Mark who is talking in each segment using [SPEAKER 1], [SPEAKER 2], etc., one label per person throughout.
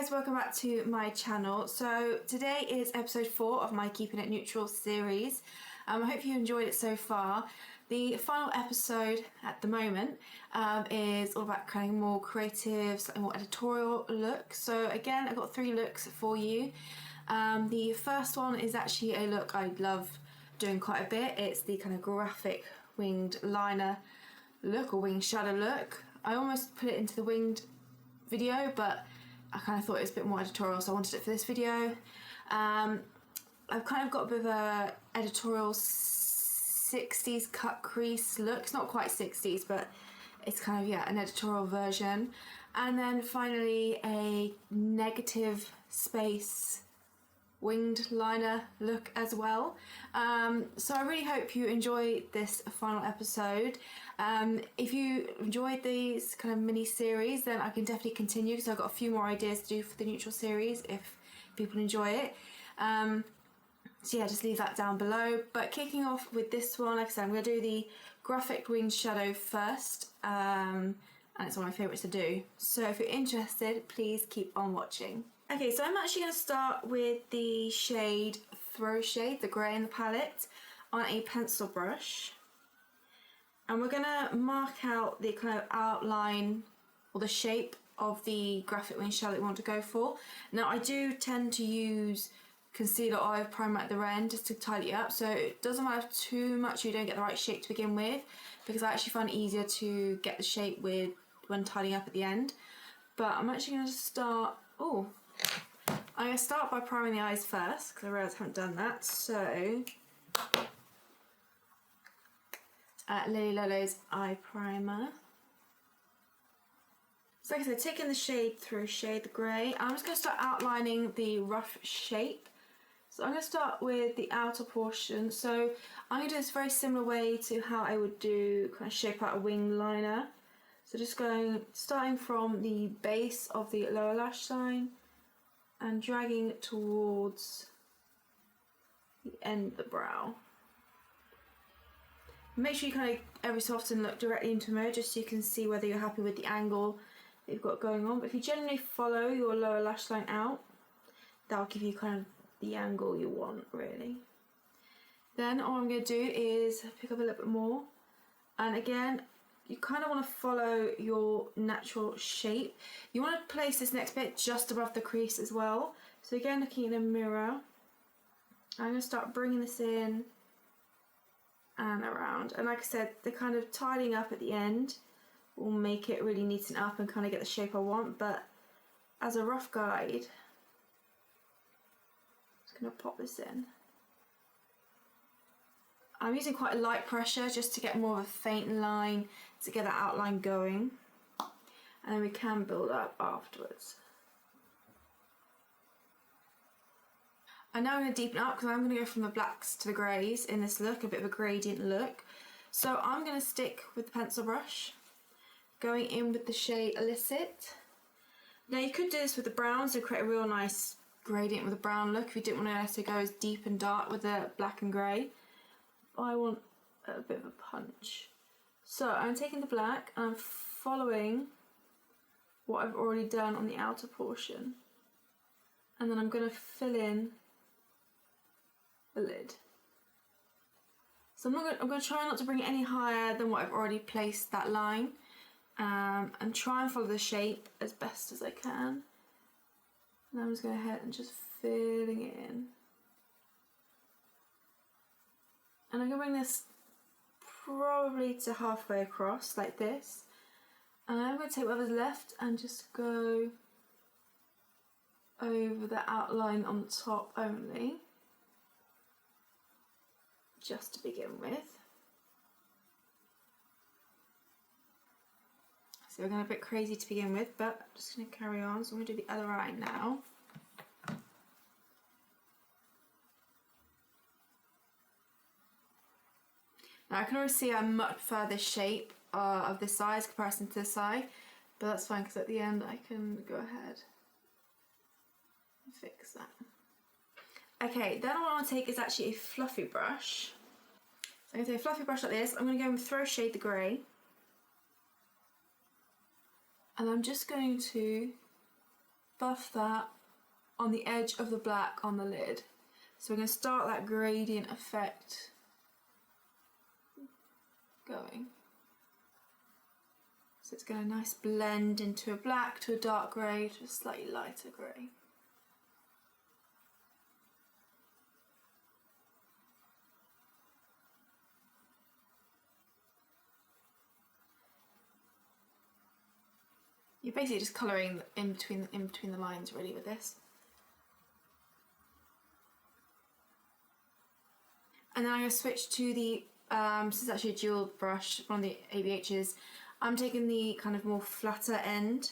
[SPEAKER 1] guys, welcome back to my channel. So today is episode 4 of my Keeping It Neutral series. I hope you enjoyed it so far. The final episode at the moment is all about creating more creative, slightly more editorial look. So again, I've got 3 looks for you. The first one is actually a look I love doing quite a bit. It's the kind of graphic winged liner look or winged shadow look. I almost put it into the winged video, but I kind of thought it was a bit more editorial, so I wanted it for this video. I've kind of got a bit of a editorial 60s cut crease look. It's not quite 60s, but it's kind of, yeah, an editorial version. And then finally a negative space winged liner look as well. So I really hope you enjoy this final episode. If you enjoyed these kind of mini series, then I can definitely continue because I've got a few more ideas to do for the neutral series if people enjoy it. So yeah, just leave that down below. But kicking off with this one, like I said, I'm going to do the graphic winged shadow first, and it's one of my favourites to do. So if you're interested, please keep on watching. Okay, so I'm actually going to start with the shade Throw Shade, the grey in the palette, on a pencil brush. And we're going to mark out the kind of outline or the shape of the graphic winged shadow that we want to go for. Now I do tend to use concealer oil primer at the end just to tidy it up, so it doesn't matter too much if you don't get the right shape to begin with, because I actually find it easier to get the shape with when tidying up at the end. But I'm actually going to start, I'm going to start by priming the eyes first, because I realise I haven't done that. So, Lily Lolo's eye primer. So like I said, taking the shade Through Shade, the grey, I'm just going to start outlining the rough shape. So I'm going to start with the outer portion. So I'm going to do this very similar way to how I would do, kind of shape out a wing liner. So just starting from the base of the lower lash line and dragging it towards the end of the brow. Make sure you kind of every so often look directly into a mirror just so you can see whether you're happy with the angle that you've got going on. But if you generally follow your lower lash line out, that'll give you kind of the angle you want, really. Then all I'm going to do is pick up a little bit more, and again you kind of want to follow your natural shape. You want to place this next bit just above the crease as well. So again, looking in a mirror, I'm going to start bringing this in and around, and like I said, the kind of tidying up at the end will make it really neaten up and kind of get the shape I want. But as a rough guide, I'm just going to pop this in. I'm using quite a light pressure just to get more of a faint line to get that outline going, and then we can build up afterwards. And now I'm going to deepen up because I'm going to go from the blacks to the greys in this look, a bit of a gradient look. So I'm going to stick with the pencil brush, going in with the shade Illicit. Now you could do this with the browns to create a real nice gradient with a brown look if you didn't want to go as deep and dark with the black and grey. I want a bit of a punch. So I'm taking the black and I'm following what I've already done on the outer portion, and then I'm going to fill in the lid. So I'm going to try not to bring it any higher than what I've already placed that line, and try and follow the shape as best as I can. And I'm just going ahead and just filling it in. And I'm going to bring this probably to halfway across, like this. And I'm going to take whatever's left and just go over the outline on the top only, just to begin with. So we're going a bit crazy to begin with, but I'm just going to carry on. So I'm going to do the other eye now. Now I can already see I much prefer this shape of this side in comparison to this side, but that's fine because at the end I can go ahead and fix that. Okay, then what I want to take is actually a fluffy brush. So I'm going to take a fluffy brush like this. I'm going to go and Throw Shade the grey, and I'm just going to buff that on the edge of the black on the lid. So we're going to start that gradient effect going. So it's going to nice blend into a black to a dark grey to a slightly lighter grey. You're basically just colouring in between the lines really with this. And then I'm going to switch to the, this is actually a dual brush, one of the ABH's. I'm taking the kind of more flatter end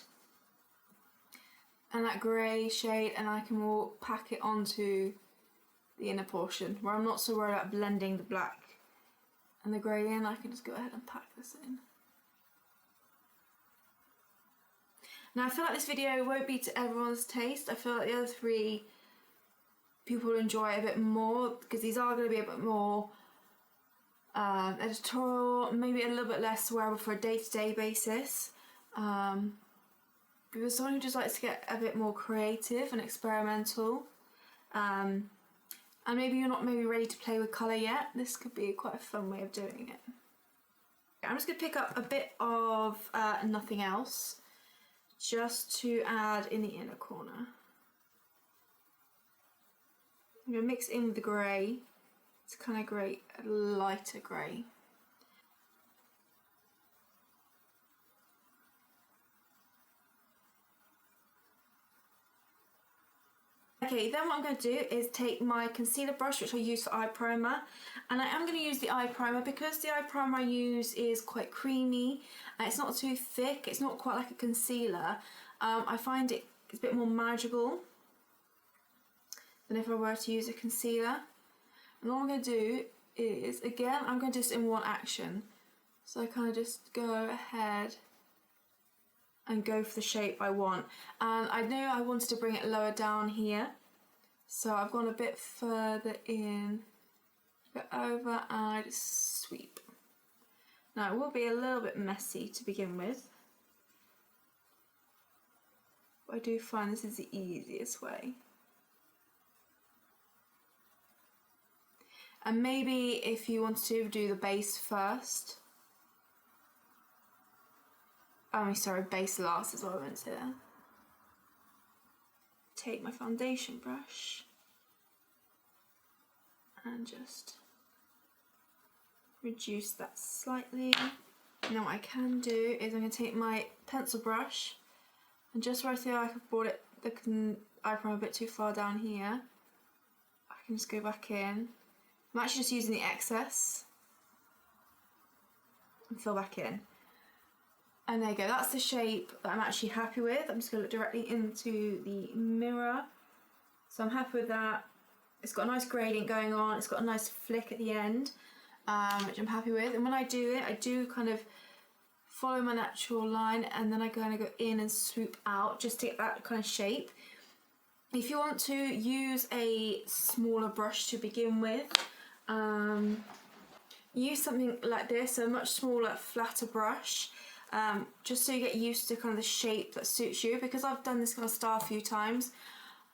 [SPEAKER 1] and that grey shade, and I can more pack it onto the inner portion where I'm not so worried about blending the black and the grey in. I can just go ahead and pack this in. Now I feel like this video won't be to everyone's taste. I feel like the other three people will enjoy it a bit more because these are going to be a bit more editorial, maybe a little bit less wearable for a day-to-day basis. Because someone who just likes to get a bit more creative and experimental, and maybe you're not ready to play with colour yet, this could be quite a fun way of doing it. I'm just going to pick up a bit of Nothing Else just to add in the inner corner. I'm going to mix in with the grey. It's kind of grey, a lighter grey. Okay, then what I'm going to do is take my concealer brush, which I use for eye primer, and I am going to use the eye primer because the eye primer I use is quite creamy and it's not too thick, it's not quite like a concealer. I find it's a bit more manageable than if I were to use a concealer. And all I'm going to do is, again, I'm going to do this in one action. So I kind of just go ahead and go for the shape I want. And I know I wanted to bring it lower down here, so I've gone a bit further in, go over, and I just sweep. Now it will be a little bit messy to begin with, but I do find this is the easiest way. And maybe if you want to do the base first, sorry, base last is what I meant to say there. Take my foundation brush and just reduce that slightly. Now what I can do is I'm going to take my pencil brush, and just where I feel like I've brought it, the eye primer a bit too far down here, I can just go back in. I'm actually just using the excess and fill back in. And there you go, that's the shape that I'm actually happy with. I'm just going to look directly into the mirror. So I'm happy with that. It's got a nice gradient going on, it's got a nice flick at the end, which I'm happy with. And when I do it, I do kind of follow my natural line, and then I kind of go in and swoop out just to get that kind of shape. If you want to use a smaller brush to begin with, use something like this, a much smaller, flatter brush, just so you get used to kind of the shape that suits you. Because I've done this kind of style a few times,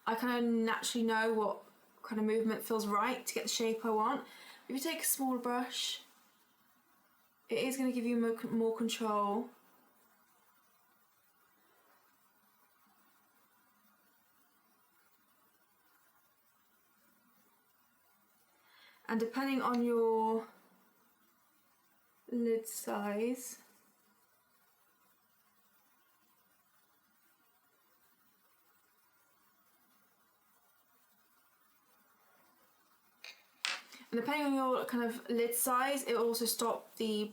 [SPEAKER 1] I kind of naturally know what kind of movement feels right to get the shape I want. If you take a smaller brush, it is going to give you more control. And depending on your lid size, and depending on your kind of lid size, it will also stop the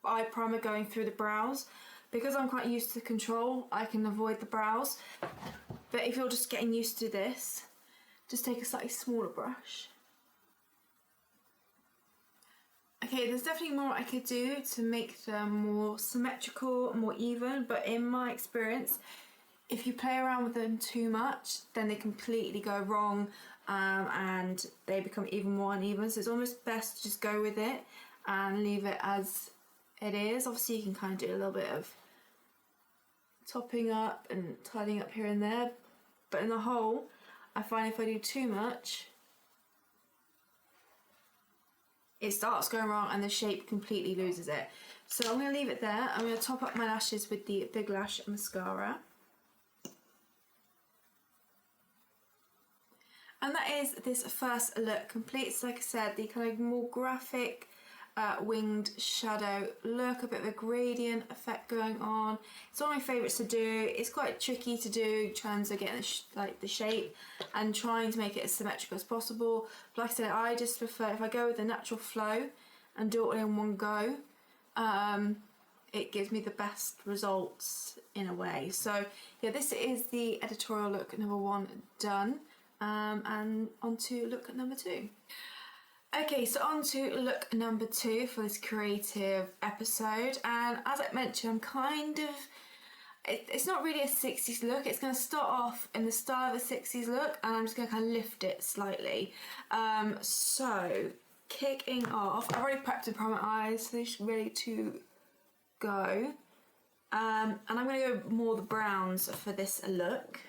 [SPEAKER 1] eye primer going through the brows. Because I'm quite used to control, I can avoid the brows. But if you're just getting used to this, just take a slightly smaller brush. Okay, there's definitely more I could do to make them more symmetrical, more even, but in my experience, if you play around with them too much, then they completely go wrong, and they become even more uneven. So it's almost best to just go with it and leave it as it is. Obviously you can kind of do a little bit of topping up and tidying up here and there, But in the whole, I find if I do too much, it starts going wrong and the shape completely loses it. So I'm going to leave it there. I'm going to top up my lashes with the Big Lash mascara. And that is this first look complete. So like I said, the kind of more graphic winged shadow look, a bit of a gradient effect going on. It's one of my favourites to do. It's quite tricky to do, trying to get the shape and trying to make it as symmetrical as possible. But like I said, I just prefer, if I go with the natural flow and do it all in one go, it gives me the best results in a way. So yeah, this is the editorial look number 1 done. And on to look number 2. Okay, so on to look number 2 for this creative episode. And as I mentioned, I'm kind of, it's not really a 60s look. It's going to start off in the style of a 60s look, and I'm just going to kind of lift it slightly. So kicking off, I've already prepped and primed my eyes, so they're ready to go. And I'm going to go more the browns for this look.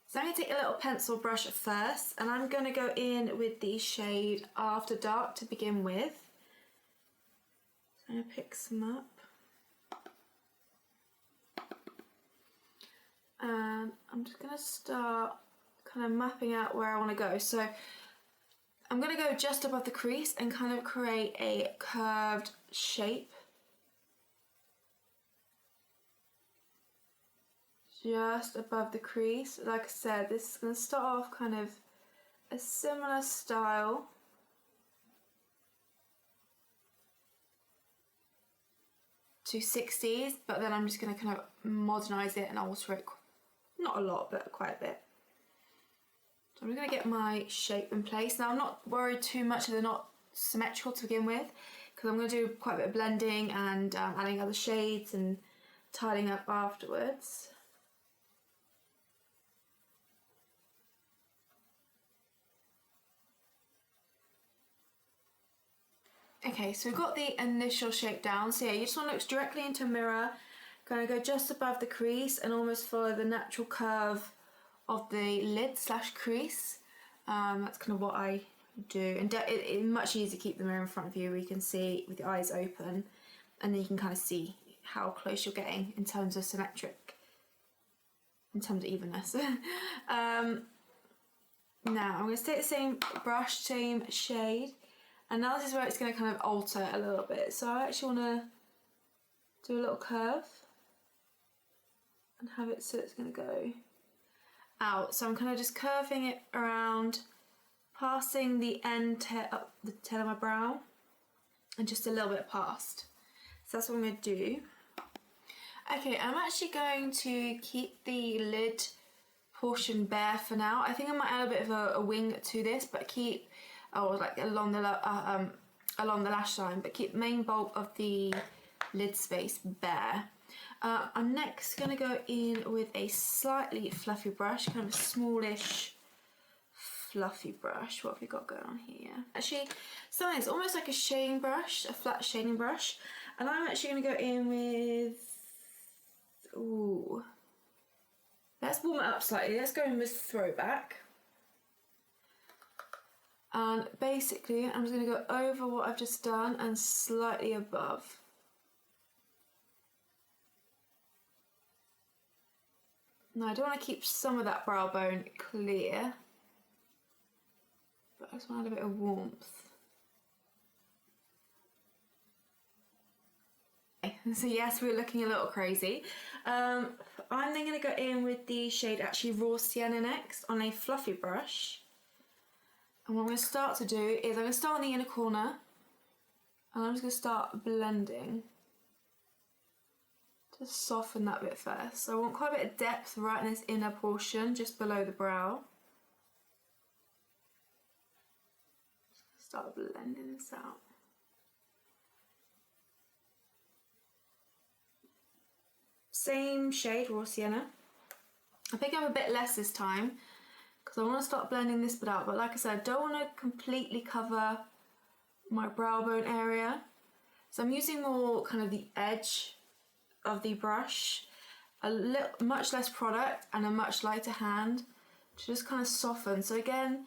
[SPEAKER 1] So I'm going to take a little pencil brush first, and I'm going to go in with the shade After Dark to begin with. So I'm going to pick some up. And I'm just going to start kind of mapping out where I want to go. So I'm going to go just above the crease and kind of create a curved shape. Just above the crease. Like I said, this is going to start off kind of a similar style. To 60s, but then I'm just going to kind of modernise it and alter it, not a lot, but quite a bit. So I'm going to get my shape in place. Now I'm not worried too much that they're not symmetrical to begin with, because I'm going to do quite a bit of blending and adding other shades and tidying up afterwards. Okay, so we've got the initial shape down. So yeah, you just want to look directly into a mirror, kind of go just above the crease and almost follow the natural curve of the lid / crease. That's kind of what I do. And it's much easier to keep the mirror in front of you where you can see with your eyes open, and then you can kind of see how close you're getting in terms of symmetric, in terms of evenness. Now I'm going to take the same brush, same shade. And now this is where it's going to kind of alter a little bit. So I actually want to do a little curve and have it so it's going to go out. So I'm kind of just curving it around, passing the end up the tail of my brow and just a little bit past. So that's what I'm going to do. Okay, I'm actually going to keep the lid portion bare for now. I think I might add a bit of a wing to this, but keep like along the lash line, but keep the main bulk of the lid space bare. I'm next going to go in with a slightly fluffy brush, kind of a smallish fluffy brush. What have we got going on here? Actually, something it's almost like a shading brush, a flat shading brush, and I'm actually going to go in with, ooh, let's warm it up slightly. Let's go in with Throwback. And basically, I'm just going to go over what I've just done and slightly above. Now, I do want to keep some of that brow bone clear, but I just want to add a bit of warmth. Okay, so yes, we're looking a little crazy. I'm then going to go in with the shade actually Raw Sienna next on a fluffy brush. And what I'm going to start to do is I'm going to start on the inner corner, and I'm just going to start blending to soften that bit first. So I want quite a bit of depth right in this inner portion, just below the brow. Start blending this out. Same shade, Raw Sienna. I think I'm a bit less this time, because I want to start blending this bit out, but like I said, I don't want to completely cover my brow bone area. So I'm using more kind of the edge of the brush much less product and a much lighter hand to just kind of soften. So again,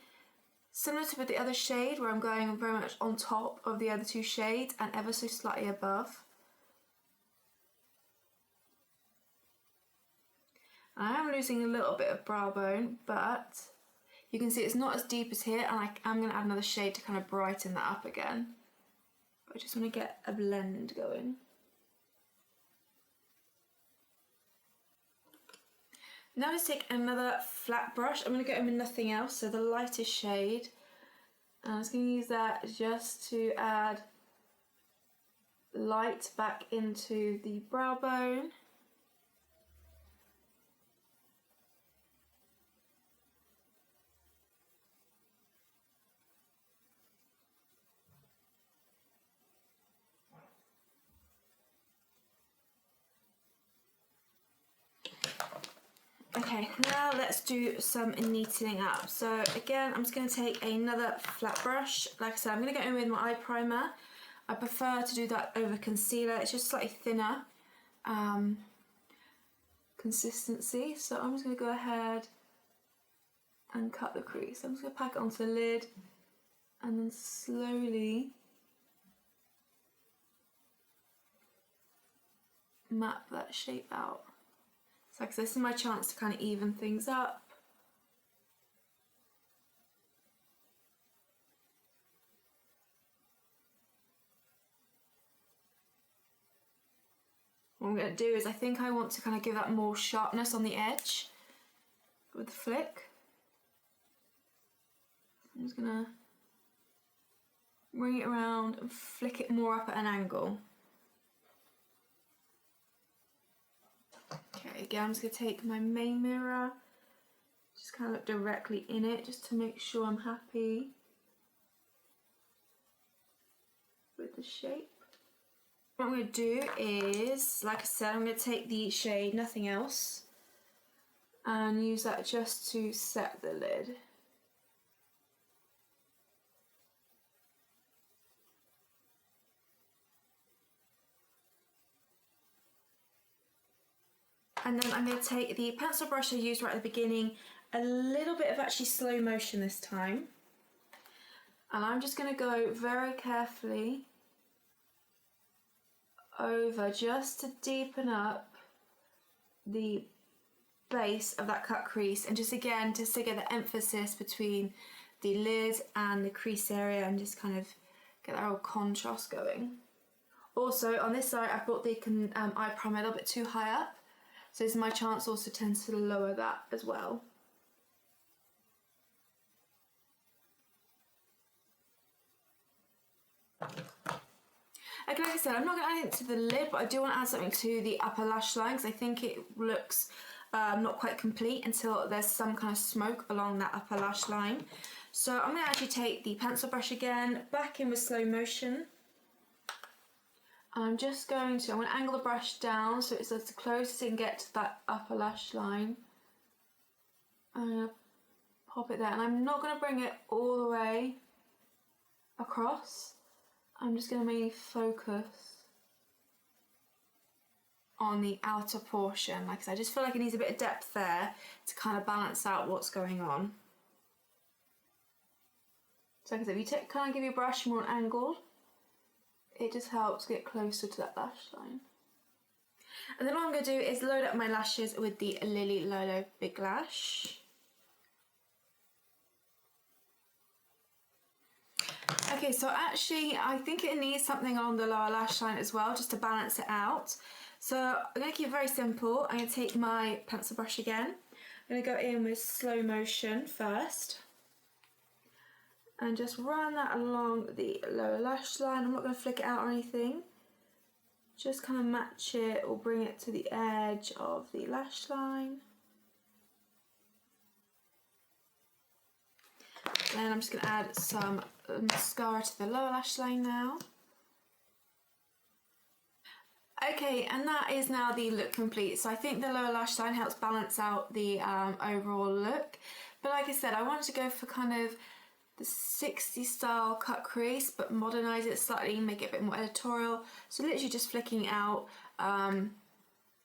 [SPEAKER 1] similar to with the other shade where I'm going very much on top of the other two shades and ever so slightly above. I am losing a little bit of brow bone, but you can see it's not as deep as here, and I'm going to add another shade to kind of brighten that up again. But I just want to get a blend going. Now let's take another flat brush. I'm going to go in with nothing else, so the lightest shade. And I'm just going to use that just to add light back into the brow bone. Okay, now let's do some neatening up. So again, I'm just going to take another flat brush. Like I said, I'm going to go in with my eye primer. I prefer to do that over concealer. It's just slightly thinner consistency. So I'm just going to go ahead and cut the crease. I'm just going to pack it onto the lid and then slowly map that shape out. So this is my chance to kind of even things up. What I'm going to do is I think I want to kind of give that more sharpness on the edge with the flick. I'm just going to bring it around and flick it more up at an angle. Okay, again, I'm just going to take my main mirror, just kind of look directly in it, just to make sure I'm happy with the shape. What I'm going to do is, like I said, I'm going to take the shade Nothing Else and use that just to set the lid. And then I'm going to take the pencil brush I used right at the beginning, a little bit of actually slow motion this time. And I'm just going to go very carefully over just to deepen up the base of that cut crease, and just again just to get the emphasis between the lid and the crease area and just kind of get that whole contrast going. Also on this side I brought the eye primer a little bit too high up. So this is my chance also tends to lower that as well. Okay, like I said, I'm not going to add anything to the lid, but I do want to add something to the upper lash line because I think it looks not quite complete until there's some kind of smoke along that upper lash line. So I'm going to actually take the pencil brush again, back in with slow motion. I'm just going to angle the brush down so it's as close as it can get to that upper lash line. I'm going to pop it there, and I'm not going to bring it all the way across. I'm just going to mainly focus on the outer portion. Like I said, I just feel like it needs a bit of depth there to kind of balance out what's going on. So like I said, if you kind of give your brush more an angle, it just helps get closer to that lash line. And then what I'm going to do is load up my lashes with the Lily Lolo Big Lash. Okay, so actually I think it needs something on the lower lash line as well, just to balance it out. So I'm going to keep it very simple. I'm going to take my pencil brush again. I'm going to go in with slow motion first. And just run that along the lower lash line. I'm not going to flick it out or anything. Just kind of match it or bring it to the edge of the lash line. Then I'm just going to add some mascara to the lower lash line now. Okay, and that is now the look complete. So I think the lower lash line helps balance out the overall look. But like I said, I wanted to go for kind of the 60s style cut crease, but modernise it slightly, make it a bit more editorial. So literally just flicking it out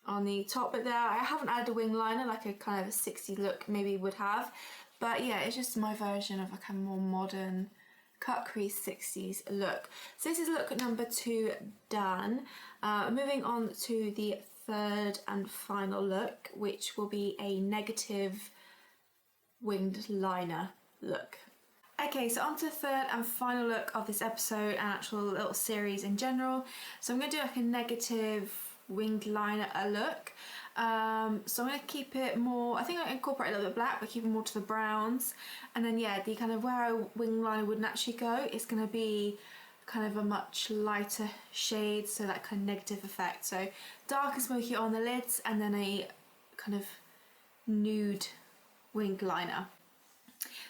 [SPEAKER 1] on the top bit there. I haven't added a wing liner like a kind of a 60s look maybe would have, but yeah, it's just my version of a kind of more modern cut crease 60s look. So this is look number 2 done. Moving on to the third and final look, which will be a negative winged liner look. Okay, so on to the third and final look of this episode and actual little series in general. So I'm going to do like a negative winged liner look. So I'm going to keep it more, I think I incorporate a little bit of black, but keep it more to the browns. And then yeah, the kind of where a wing liner would naturally go, it's going to be kind of a much lighter shade, so that kind of negative effect. So dark and smoky on the lids, and then a kind of nude winged liner.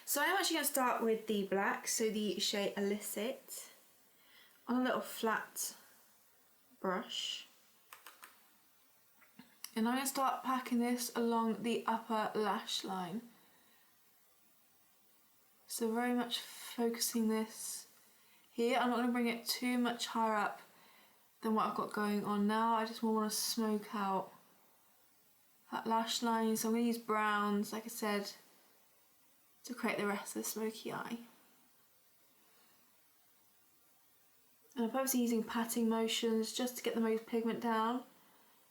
[SPEAKER 1] So I'm actually going to start with the black, so the shade Illicit, on a little flat brush. And I'm going to start packing this along the upper lash line. So very much focusing this here. I'm not going to bring it too much higher up than what I've got going on now. I just want to smoke out that lash line. So I'm going to use browns, like I said, to create the rest of the smoky eye. And I'm purposely using patting motions just to get the most pigment down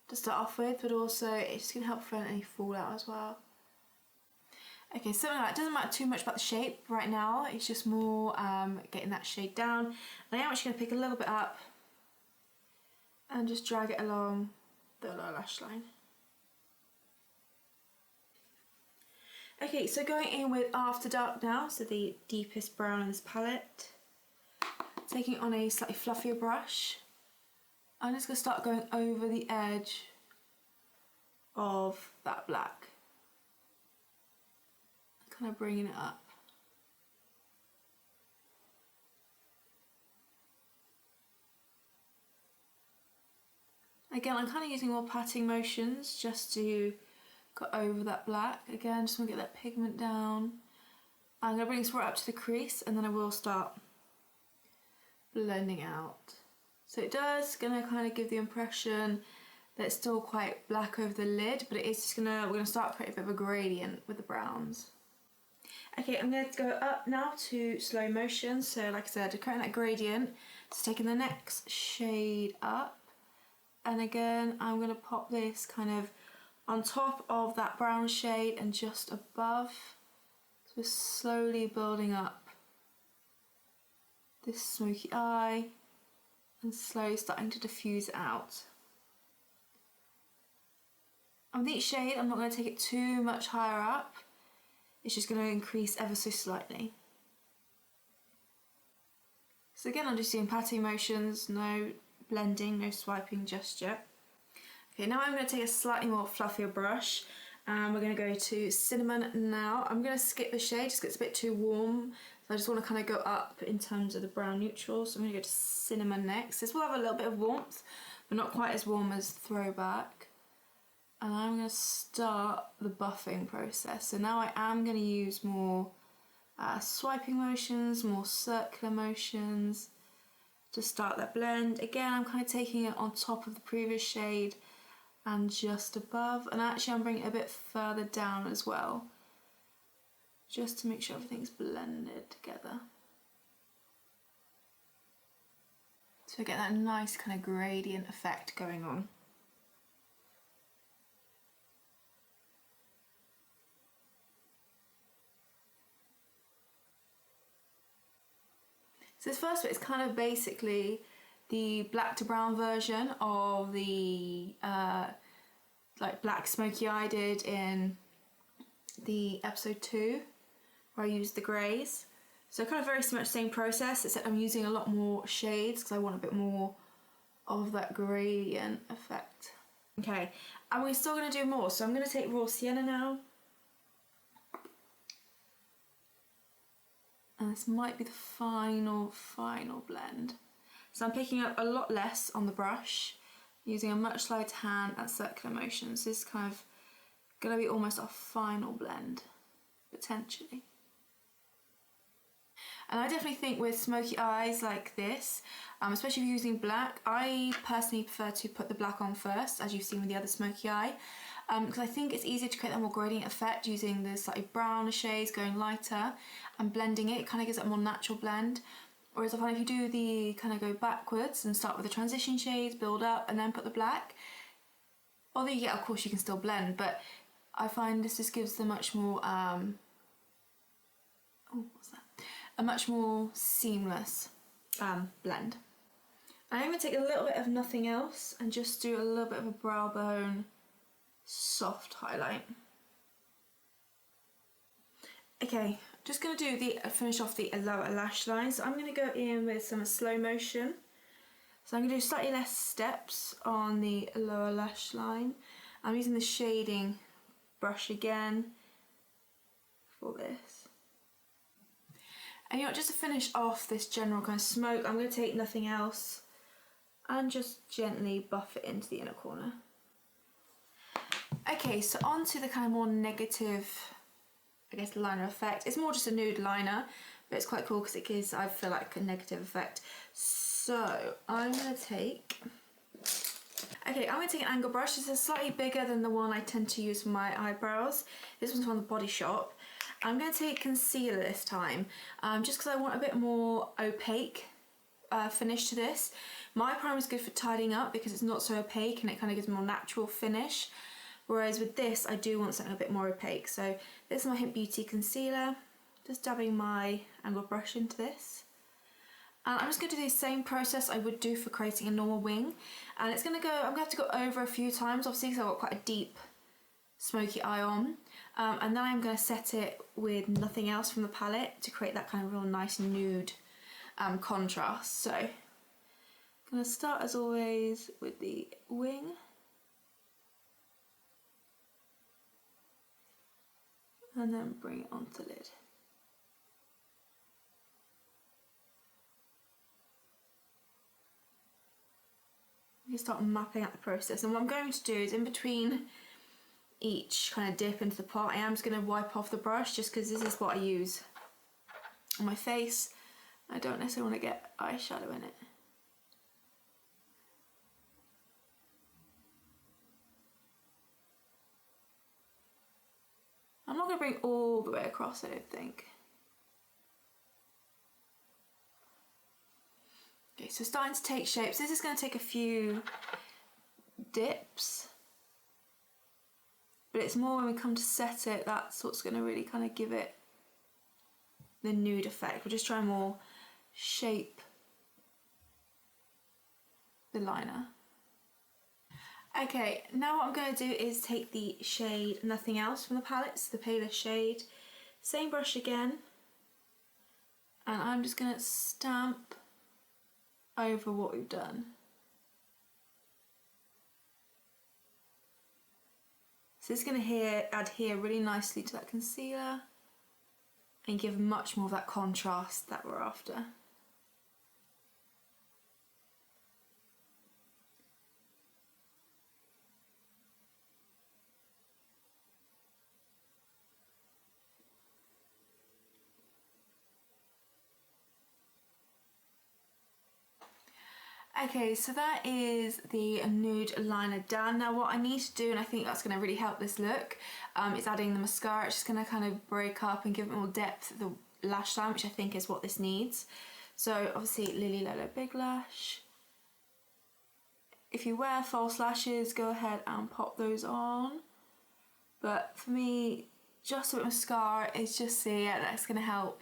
[SPEAKER 1] to start off with, but also it's going to help prevent any fallout as well. Okay, something like that. It doesn't matter too much about the shape right now, it's just more getting that shade down. And I am actually going to pick a little bit up and just drag it along the lower lash line. Okay, so going in with After Dark now, so the deepest brown in this palette. Taking on a slightly fluffier brush, I'm just going to start going over the edge of that black. Kind of bringing it up. Again, I'm kind of using more patting motions just to go over that black. Again, just want to get that pigment down. I'm going to bring this right up to the crease, and then I will start blending out. So it does gonna kind of give the impression that it's still quite black over the lid, but it is just we're gonna start creating a bit of a gradient with the browns. Okay, I'm going to go up now to slow motion. So like I said, creating that gradient, just taking the next shade up, and again I'm going to pop this kind of on top of that brown shade and just above. So we're slowly building up this smoky eye and slowly starting to diffuse out. And with each shade, I'm not going to take it too much higher up. It's just going to increase ever so slightly. So again, I'm just doing patting motions, no blending, no swiping just yet. Okay, now I'm going to take a slightly more fluffier brush, and we're going to go to Cinnamon now. I'm going to skip the shade just because it's a bit too warm. So I just want to kind of go up in terms of the brown neutral. So I'm going to go to Cinnamon next. This will have a little bit of warmth, but not quite as warm as Throwback. And I'm going to start the buffing process. So now I am going to use more swiping motions, more circular motions to start that blend. Again, I'm kind of taking it on top of the previous shade and just above, and actually I'm bringing it a bit further down as well, just to make sure everything's blended together. So get that nice kind of gradient effect going on. So this first bit is kind of basically the black to brown version of the like black smoky eye did in the episode 2, where I used the greys. So kind of very much same process, except I'm using a lot more shades because I want a bit more of that gradient effect. Okay, and we're still going to do more. So I'm going to take Raw Sienna now. And this might be the final blend. So I'm picking up a lot less on the brush, using a much lighter hand and circular motions. This is kind of going to be almost our final blend, potentially. And I definitely think with smoky eyes like this, especially if you're using black, I personally prefer to put the black on first, as you've seen with the other smoky eye, because I think it's easier to create that more gradient effect using the slightly browner shades, going lighter and blending it. It kind of gives it a more natural blend. Whereas I find if you do the kind of go backwards and start with the transition shades, build up and then put the black, although yeah, of course you can still blend, but I find this just gives the much more, a much more seamless blend. I'm going to take a little bit of nothing else and just do a little bit of a brow bone soft highlight. Okay, just going to do finish off the lower lash line. So I'm going to go in with some slow motion. So I'm going to do slightly less steps on the lower lash line. I'm using the shading brush again for this. And you know, just to finish off this general kind of smoke, I'm going to take nothing else and just gently buff it into the inner corner. Okay, so on to the kind of more negative, I guess, liner effect. It's more just a nude liner, but it's quite cool because it gives, I feel like, a negative effect. So I'm going to take an angle brush. This is slightly bigger than the one I tend to use for my eyebrows. This one's from the Body Shop. I'm going to take concealer this time, just because I want a bit more opaque finish to this. My primer is good for tidying up because it's not so opaque and it kind of gives a more natural finish. Whereas with this, I do want something a bit more opaque. So this is my Hint Beauty concealer. Just dabbing my angled brush into this. And I'm just going to do the same process I would do for creating a normal wing. And it's going to go, I'm going to have to go over a few times, obviously, because I've got quite a deep smoky eye on. And then I'm going to set it with nothing else from the palette to create that kind of real nice nude contrast. So I'm going to start, as always, with the wing. And then bring it onto the lid. You start mapping out the process, and what I'm going to do is in between each kind of dip into the pot, I am just going to wipe off the brush just because this is what I use on my face. I don't necessarily want to get eyeshadow in it. I'm not going to bring all the way across, I don't think. Okay, so starting to take shapes. This is going to take a few dips, but it's more when we come to set it, that's what's going to really kind of give it the nude effect. We'll just try and more shape the liner. Okay, now what I'm going to do is take the shade Nothing Else from the palette, so the paler shade, same brush again, and I'm just going to stamp over what we've done. So it's going to adhere really nicely to that concealer and give much more of that contrast that we're after. Okay, so that is the nude liner done. Now what I need to do, and I think that's going to really help this look, is adding the mascara. It's just going to kind of break up and give it more depth at the lash line, which I think is what this needs. So obviously Lily Lolo Big Lash. If you wear false lashes, go ahead and pop those on. But for me, just with mascara, it's just that's going to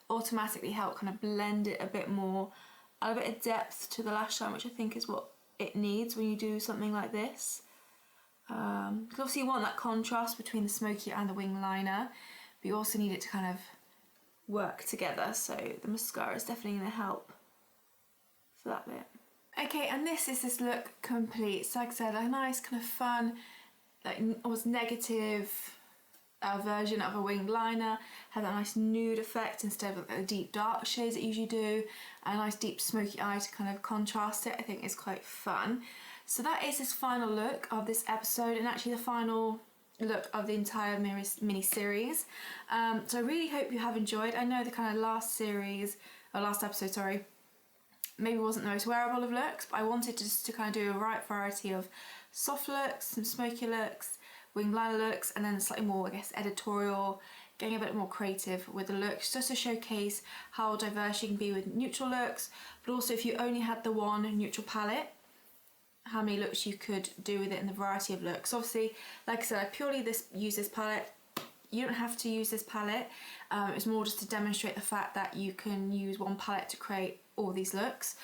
[SPEAKER 1] automatically help kind of blend it a bit more. Add a bit of depth to the lash line, which I think is what it needs when you do something like this. Because obviously you want that contrast between the smoky and the wing liner, but you also need it to kind of work together, so the mascara is definitely going to help for that bit. Okay, and this is this look complete. So like I said, a nice kind of fun, like almost negative version of a winged liner, have that nice nude effect instead of the deep dark shades that you usually do, and a nice deep smoky eye to kind of contrast it. I think is quite fun. So that is this final look of this episode, and actually the final look of the entire mini series. So I really hope you have enjoyed. I know the kind of last episode, sorry, maybe wasn't the most wearable of looks, but I wanted just to kind of do a right variety of soft looks, some smoky looks, winged liner looks, and then slightly more, I guess, editorial, getting a bit more creative with the looks, just to showcase how diverse you can be with neutral looks, but also if you only had the one neutral palette, how many looks you could do with it in the variety of looks. Obviously, like I said, I purely use this palette. You don't have to use this palette. It's more just to demonstrate the fact that you can use one palette to create all these looks.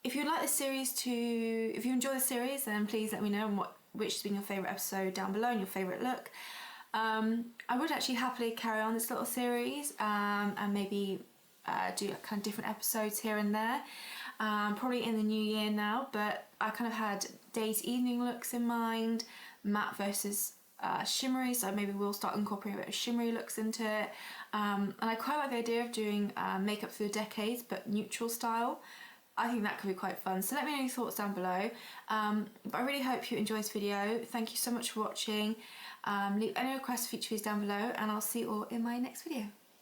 [SPEAKER 1] If you'd like this series if you enjoy the series, then please let me know which has been your favourite episode down below and your favourite look. I would actually happily carry on this little series and maybe do kind of different episodes here and there. Probably in the new year now, but I kind of had day to evening looks in mind, matte versus shimmery, so maybe we'll start incorporating a bit of shimmery looks into it. And I quite like the idea of doing makeup through the decades, but neutral style. I think that could be quite fun. So let me know your thoughts down below. But I really hope you enjoyed this video. Thank you so much for watching. Leave any requests for future videos down below, and I'll see you all in my next video.